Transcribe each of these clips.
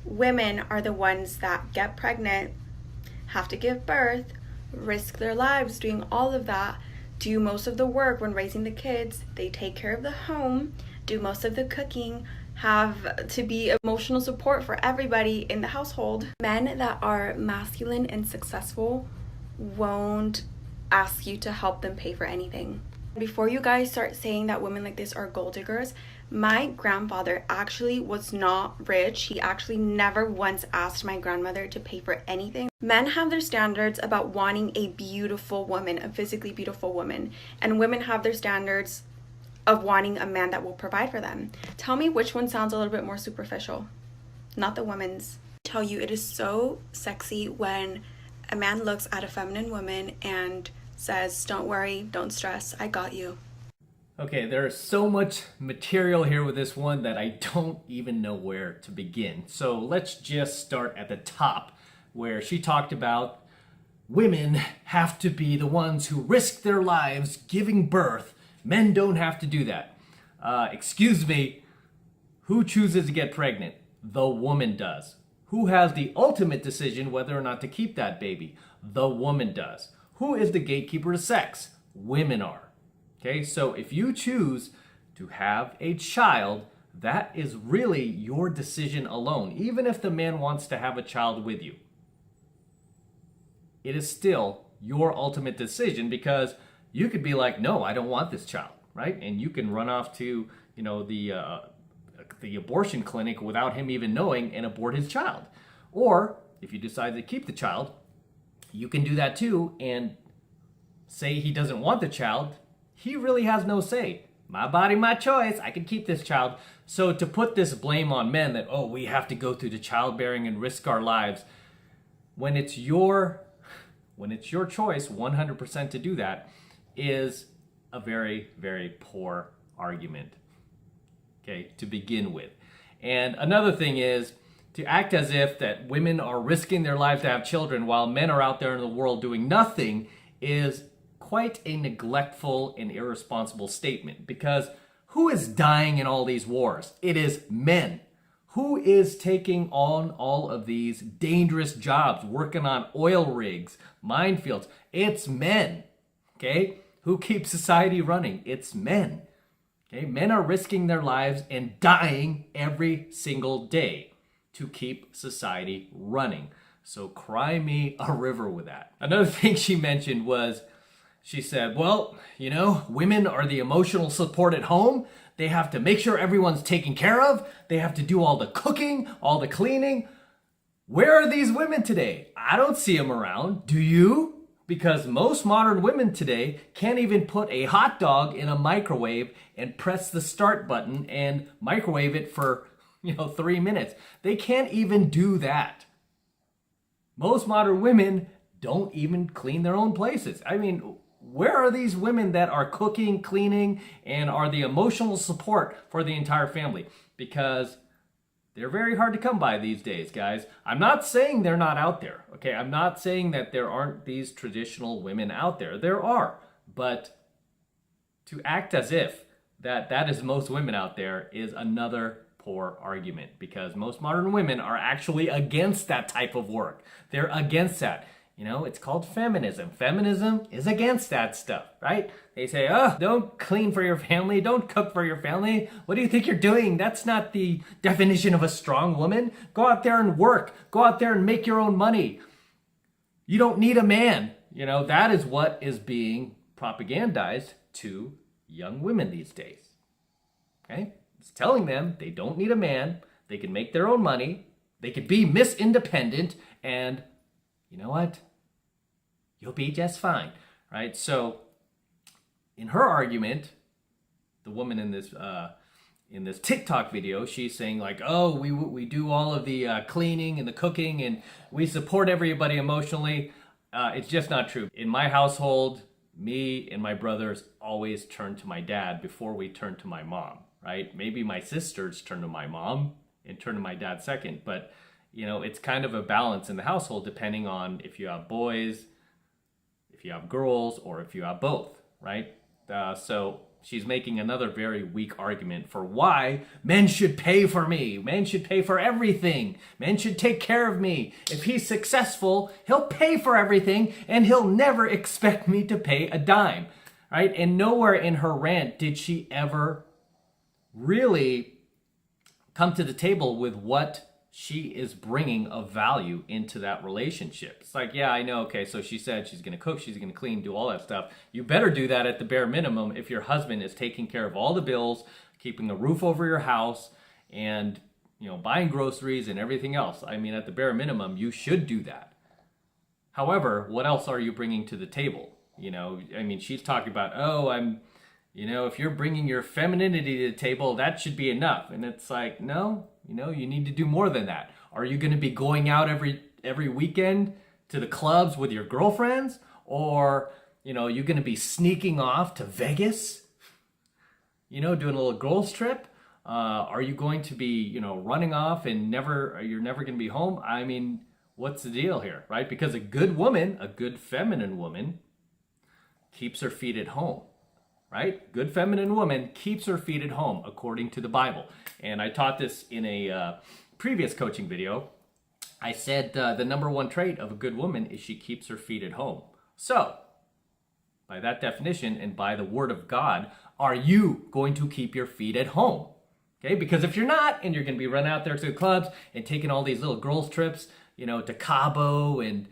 Women are the ones that get pregnant, have to give birth, risk their lives doing all of that, do most of the work when raising the kids, they take care of the home, do most of the cooking, have to be emotional support for everybody in the household. Men that are masculine and successful won't ask you to help them pay for anything. Before you guys start saying that women like this are gold diggers, my grandfather actually was not rich. He actually never once asked my grandmother to pay for anything. Men have their standards about wanting a beautiful woman, a physically beautiful woman, and women have their standards of wanting a man that will provide for them. Tell me which one sounds a little bit more superficial. Not the woman's. I tell you, it is so sexy when a man looks at a feminine woman and says, "Don't worry, don't stress, I got you." Okay, there is so much material here with this one that I don't even know where to begin. So let's just start at the top, where she talked about women have to be the ones who risk their lives giving birth. Men don't have to do that. Excuse me, who chooses to get pregnant? The woman does. Who has the ultimate decision whether or not to keep that baby? The woman does. Who is the gatekeeper to sex? Women are. Okay, so if you choose to have a child, that is really your decision alone. Even if the man wants to have a child with you, it is still your ultimate decision, because you could be like, no, I don't want this child, right? And you can run off to, the abortion clinic without him even knowing and abort his child. Or if you decide to keep the child, you can do that too and say he doesn't want the child. He really has no say. My body, my choice. I can keep this child. So to put this blame on men that, oh, we have to go through the childbearing and risk our lives, when it's your choice 100% to do that, is a very, very poor argument, okay, to begin with. And another thing is to act as if that women are risking their lives to have children while men are out there in the world doing nothing is quite a neglectful and irresponsible statement, because who is dying in all these wars? It is men. Who is taking on all of these dangerous jobs, working on oil rigs, minefields? It's men, okay? Who keeps society running? It's men, okay? Men are risking their lives and dying every single day to keep society running. So cry me a river with that. Another thing she mentioned was, she said, well, women are the emotional support at home. They have to make sure everyone's taken care of. They have to do all the cooking, all the cleaning. Where are these women today? I don't see them around. Do you? Because most modern women today can't even put a hot dog in a microwave and press the start button and microwave it for, 3 minutes. They can't even do that. Most modern women don't even clean their own places. I mean, where are these women that are cooking, cleaning, and are the emotional support for the entire family? Because they're very hard to come by these days, guys. I'm not saying they're not out there, okay? I'm not saying that there aren't these traditional women out there. There are. But to act as if that is most women out there is another poor argument, because most modern women are actually against that type of work. They're against that. It's called feminism. Feminism is against that stuff, right? They say, oh, don't clean for your family. Don't cook for your family. What do you think you're doing? That's not the definition of a strong woman. Go out there and work. Go out there and make your own money. You don't need a man. That is what is being propagandized to young women these days. Okay? It's telling them they don't need a man. They can make their own money. They could be Miss Independent, and you know what? You'll be just fine, right? So, in her argument, the woman in this TikTok video, she's saying like, "Oh, we do all of the cleaning and the cooking, and we support everybody emotionally." It's just not true. In my household, me and my brothers always turn to my dad before we turn to my mom, right? Maybe my sisters turn to my mom and turn to my dad second, but it's kind of a balance in the household depending on if you have boys, if you have girls, or if you have both, right? So she's making another very weak argument for why men should pay for me. Men should pay for everything. Men should take care of me. If he's successful, he'll pay for everything and he'll never expect me to pay a dime, right? And nowhere in her rant did she ever really come to the table with what she is bringing of value into that relationship. It's like, yeah, I know, okay, so she said she's going to cook, she's going to clean, do all that stuff. You better do that at the bare minimum if your husband is taking care of all the bills, keeping a roof over your house, and, you know, buying groceries and everything else. I mean, at the bare minimum, you should do that. However, what else are you bringing to the table? You know, I mean, she's talking about, if you're bringing your femininity to the table, that should be enough. And it's like, no, you need to do more than that. Are you going to be going out every weekend to the clubs with your girlfriends? Or, you're going to be sneaking off to Vegas, doing a little girls trip? Are you going to be, running off and you're never going to be home? I mean, what's the deal here, right? Because a good woman, a good feminine woman, keeps her feet at home. Right? Good feminine woman keeps her feet at home, according to the Bible. And I taught this in a previous coaching video. I said the number one trait of a good woman is she keeps her feet at home. So, by that definition and by the word of God, are you going to keep your feet at home? Okay? Because if you're not, and you're going to be running out there to the clubs and taking all these little girls trips, to Cabo and,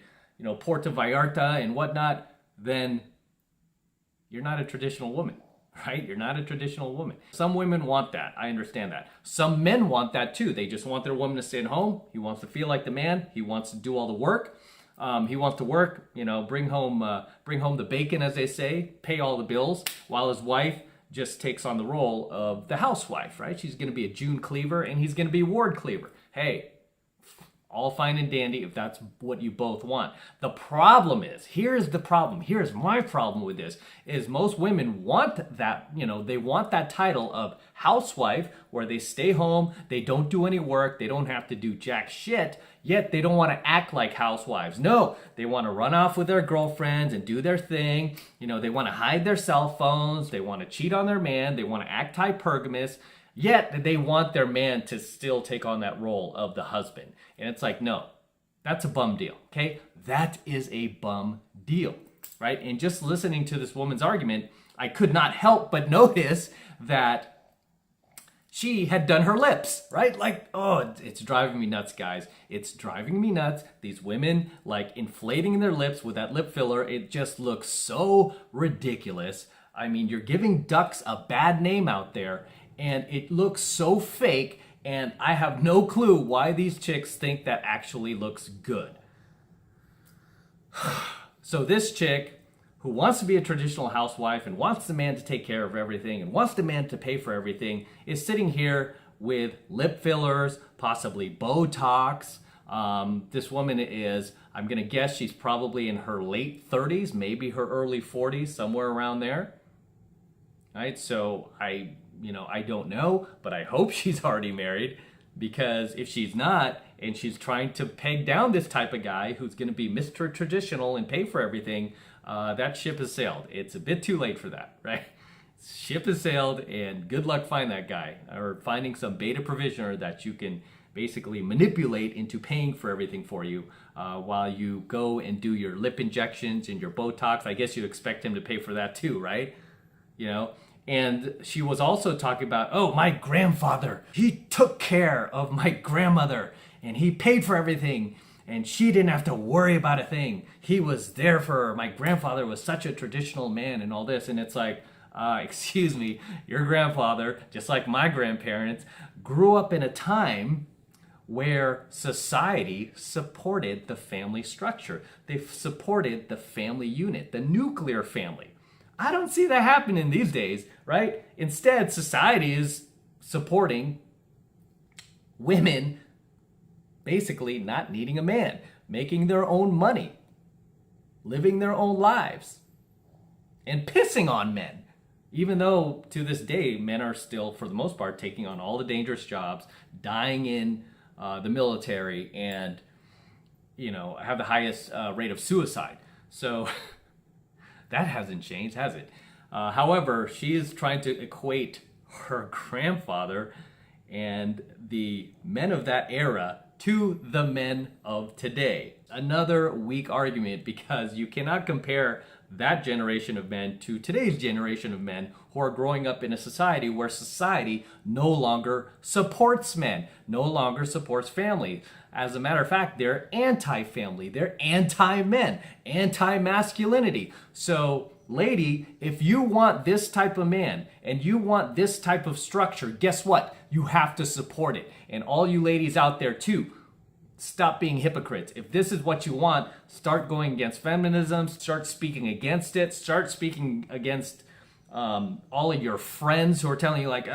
Puerto Vallarta and whatnot, then you're not a traditional woman, right? You're not a traditional woman. Some women want that. I understand that. Some men want that too. They just want their woman to stay at home. He wants to feel like the man. He wants to do all the work. He wants to work, bring home the bacon, as they say, pay all the bills, while his wife just takes on the role of the housewife, right? She's going to be a June Cleaver and he's going to be Ward Cleaver. Hey, all fine and dandy if that's what you both want. The problem is, here's my problem with this, is most women want that, they want that title of housewife where they stay home, they don't do any work, they don't have to do jack shit, yet they don't want to act like housewives. No, they want to run off with their girlfriends and do their thing. They want to hide their cell phones, they want to cheat on their man, they want to act hypergamous. Yet they want their man to still take on that role of the husband. And it's like, no, that's a bum deal, okay? That is a bum deal, right? And just listening to this woman's argument, I could not help but notice that she had done her lips, right? Like, oh, it's driving me nuts, guys. It's driving me nuts. These women, like, inflating their lips with that lip filler, it just looks so ridiculous. I mean, you're giving ducks a bad name out there, and it looks so fake, and I have no clue why these chicks think that actually looks good. So this chick, who wants to be a traditional housewife and wants the man to take care of everything and wants the man to pay for everything, is sitting here with lip fillers, possibly Botox. This woman is, I'm going to guess she's probably in her late 30s, maybe her early 40s, somewhere around there. Right? So I don't know, but I hope she's already married, because if she's not, and she's trying to peg down this type of guy who's going to be Mr. Traditional and pay for everything, that ship has sailed. It's a bit too late for that, right? Ship has sailed, and good luck finding that guy, or finding some beta provisioner that you can basically manipulate into paying for everything for you while you go and do your lip injections and your Botox. I guess you expect him to pay for that too, right? And she was also talking about, oh, my grandfather, he took care of my grandmother and he paid for everything and she didn't have to worry about a thing. He was there for her. My grandfather was such a traditional man and all this. And it's like, excuse me, your grandfather, just like my grandparents, grew up in a time where society supported the family structure. They supported the family unit, the nuclear family. I don't see that happening these days, right? Instead, society is supporting women basically not needing a man, making their own money, living their own lives, and pissing on men. Even though to this day, men are still, for the most part, taking on all the dangerous jobs, dying in the military, and, have the highest rate of suicide. So that hasn't changed, has it? However, she is trying to equate her grandfather and the men of that era to the men of today. Another weak argument, because you cannot compare that generation of men to today's generation of men who are growing up in a society where society no longer supports men, no longer supports family. As a matter of fact, they're anti-family, they're anti-men, anti-masculinity. So, lady, if you want this type of man and you want this type of structure, guess what? You have to support it. And all you ladies out there too, stop being hypocrites. If this is what you want, start going against feminism, start speaking against it, start speaking against all of your friends who are telling you like,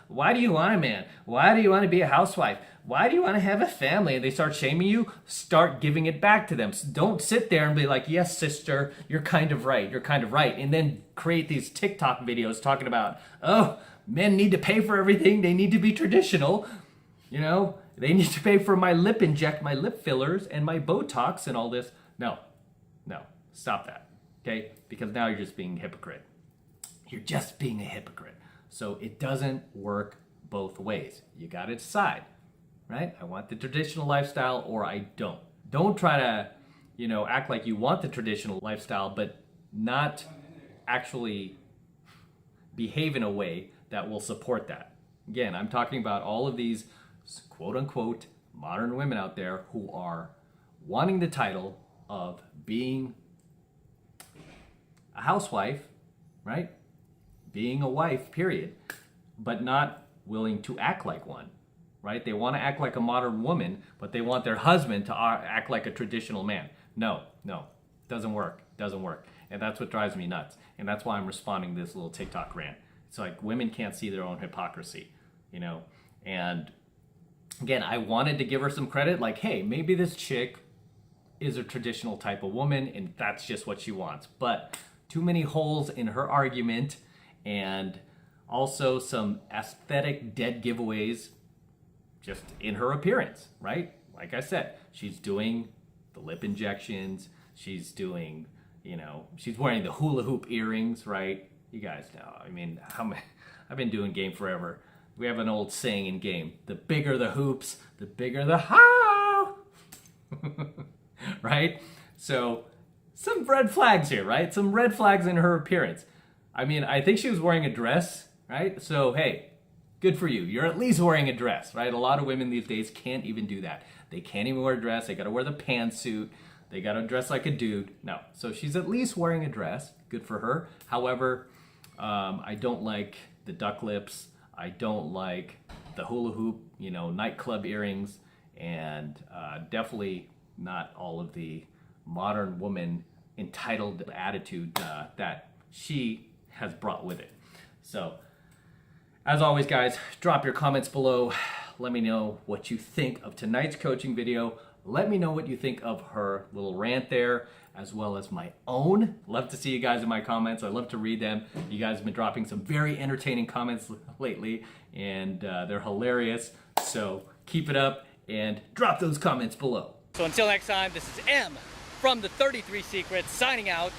why do you want a man? Why do you want to be a housewife? Why do you want to have a family? And they start shaming you, start giving it back to them. So don't sit there and be like, yes, sister, you're kind of right, you're kind of right. And then create these TikTok videos talking about, oh, men need to pay for everything, they need to be traditional, you know? They need to pay for my lip inject, my lip fillers, and my Botox and all this. No, stop that, okay? Because now you're just being a hypocrite. You're just being a hypocrite. So it doesn't work both ways. You gotta decide, right? I want the traditional lifestyle or I don't. Don't try to, act like you want the traditional lifestyle, but not actually behave in a way that will support that. Again, I'm talking about all of these quote unquote modern women out there who are wanting the title of being a housewife, right? Being a wife, period, but not willing to act like one, right? They want to act like a modern woman, but they want their husband to act like a traditional man. No, doesn't work. And that's what drives me nuts. And that's why I'm responding to this little TikTok rant. It's like women can't see their own hypocrisy, and again, I wanted to give her some credit, like, hey, maybe this chick is a traditional type of woman and that's just what she wants. But too many holes in her argument and also some aesthetic dead giveaways just in her appearance, right? Like I said, she's doing the lip injections, she's doing, she's wearing the hula hoop earrings, right? You guys know, I've been doing game forever. We have an old saying in game, the bigger the hoops, the bigger the how, right? So some red flags here, right? Some red flags in her appearance. I think she was wearing a dress, right? So, hey, good for you. You're at least wearing a dress, right? A lot of women these days can't even do that. They can't even wear a dress. They got to wear the pantsuit. They got to dress like a dude. No. So she's at least wearing a dress. Good for her. However, I don't like the duck lips. I don't like the hula hoop, nightclub earrings, and definitely not all of the modern woman entitled attitude that she has brought with it. So, as always, guys, drop your comments below. Let me know what you think of tonight's coaching video. Let me know what you think of her little rant there, as well as my own. Love to see you guys in my comments. I love to read them. You guys have been dropping some very entertaining comments lately, and they're hilarious. So keep it up and drop those comments below. So until next time, this is M from the 33 Secrets signing out.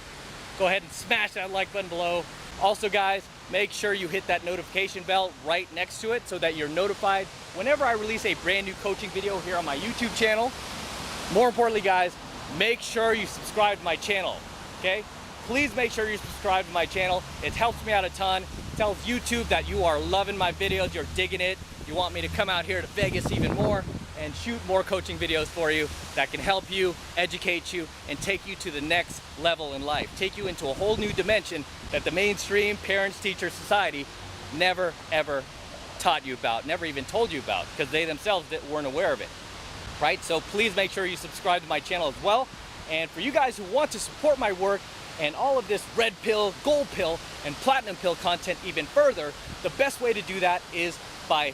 Go ahead and smash that like button below. Also, guys, make sure you hit that notification bell right next to it so that you're notified whenever I release a brand new coaching video here on my YouTube channel. More importantly, guys, make sure you subscribe to my channel, okay? Please make sure you subscribe to my channel. It helps me out a ton. It tells YouTube that you are loving my videos, you're digging it. You want me to come out here to Vegas even more and shoot more coaching videos for you that can help you, educate you, and take you to the next level in life. Take you into a whole new dimension that the mainstream parents, teachers, society never, ever taught you about, never even told you about, because they themselves weren't aware of it. Right? So please make sure you subscribe to my channel as well. And for you guys who want to support my work and all of this red pill, gold pill, and platinum pill content even further, the best way to do that is by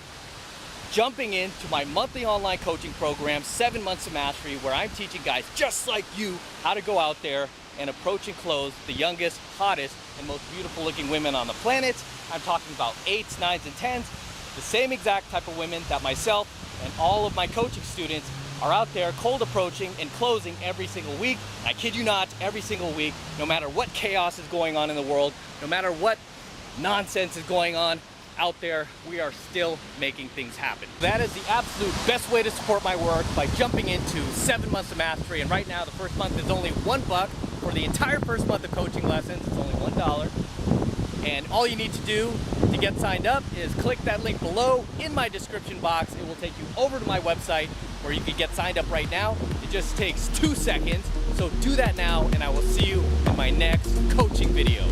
jumping into my monthly online coaching program, 7 Months of Mastery, where I'm teaching guys just like you how to go out there and approach and close the youngest, hottest, and most beautiful looking women on the planet. I'm talking about 8s, 9s, and 10s, the same exact type of women that myself and all of my coaching students are out there cold approaching and closing every single week. I kid you not, every single week, no matter what chaos is going on in the world, no matter what nonsense is going on out there, we are still making things happen. That is the absolute best way to support my work, by jumping into 7 months of mastery. And right now the first month is only $1 for the entire first month of coaching lessons. It's only $1. And all you need to do to get signed up is click that link below in my description box. It will take you over to my website where you can get signed up right now. It just takes 2 seconds. So do that now, and I will see you in my next coaching video.